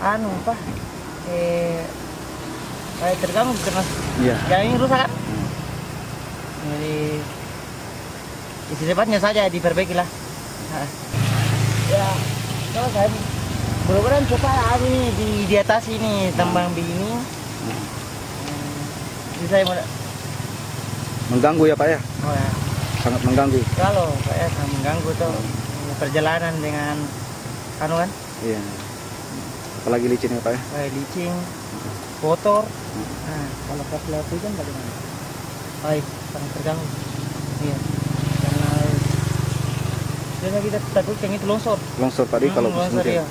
anu apa? Kayak terganggu karena yang ini rusak kan? Jadi isi depannya saja diperbaiki lah. Ya, kalau saya mudah-mudahan coba ini di atas ini tambang begini bisa mengganggu ya Pak ya? Oh ya. Sangat mengganggu. Kalau kayak mengganggu tuh perjalanan dengan anu kan? Iya. Apalagi licin ya Pak ya? Kayak licin, kotor. Nah, kalau pas lewat hujan bagaimana? Baik, sangat terganggu. Iya. Karena kita takut yang itu longsor. Longsor tadi kalau longsor, hujan. Iya.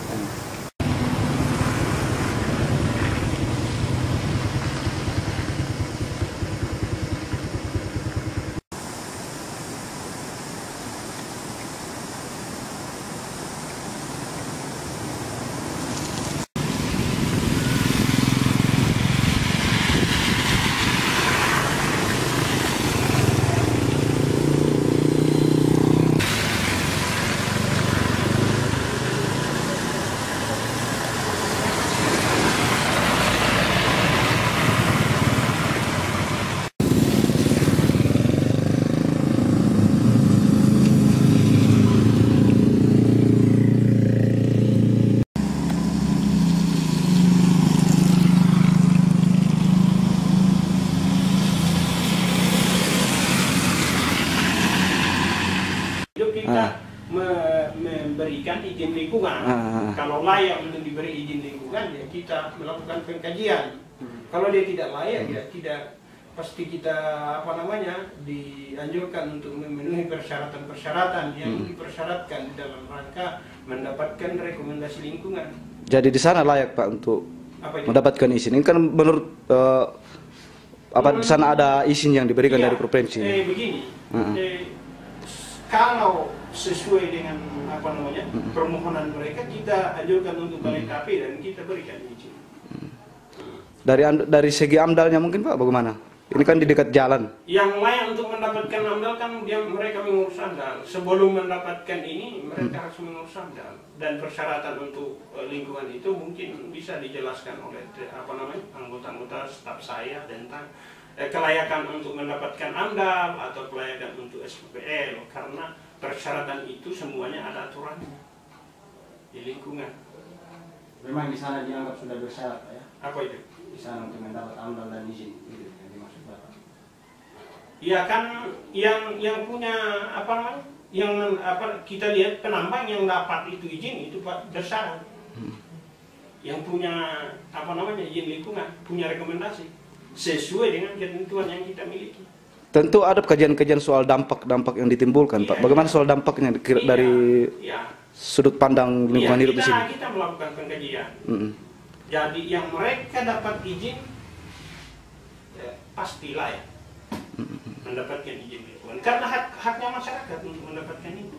Kita memberikan izin lingkungan. Kalau layak untuk diberi izin lingkungan, ya kita melakukan pengkajian. Kalau dia tidak layak, ya tidak pasti kita dianjurkan untuk memenuhi persyaratan-persyaratan yang dipersyaratkan di dalam rangka mendapatkan rekomendasi lingkungan. Jadi di sana layak Pak untuk mendapatkan izin. Ini kan menurut di sana ada izin yang diberikan dari provinsi. Begini. Kalau sesuai dengan permohonan mereka, kita ajukan untuk balai KP dan kita berikan izin. Dari segi AMDALnya mungkin Pak bagaimana? Ini kan di dekat jalan. Yang layak untuk mendapatkan AMDAL kan mereka mengurus AMDAL. Sebelum mendapatkan ini mereka harus mengurus AMDAL, dan persyaratan untuk lingkungan itu mungkin bisa dijelaskan oleh anggota-anggota staf saya tentang kelayakan untuk mendapatkan AMDAL atau kelayakan untuk SPPL, karena persyaratan itu semuanya ada aturannya di lingkungan. Memang di sana dianggap sudah bersyarat ya? Apa itu? Di sana untuk mendapat AMDAL dan izin, gitu yang dimaksud Bapak. Ya kan yang punya kita lihat penambang yang dapat itu izin itu Pak bersyarat. Yang punya izin lingkungan, punya rekomendasi sesuai dengan ketentuan yang kita miliki. Tentu ada kajian-kajian soal dampak yang ditimbulkan Pak. Bagaimana soal dampaknya dari sudut pandang lingkungan hidup di sini? Kita melakukan pengkajian. Jadi yang mereka dapat izin pastilah ya mendapatkan izin lingkungan, karena haknya masyarakat untuk mendapatkan ini.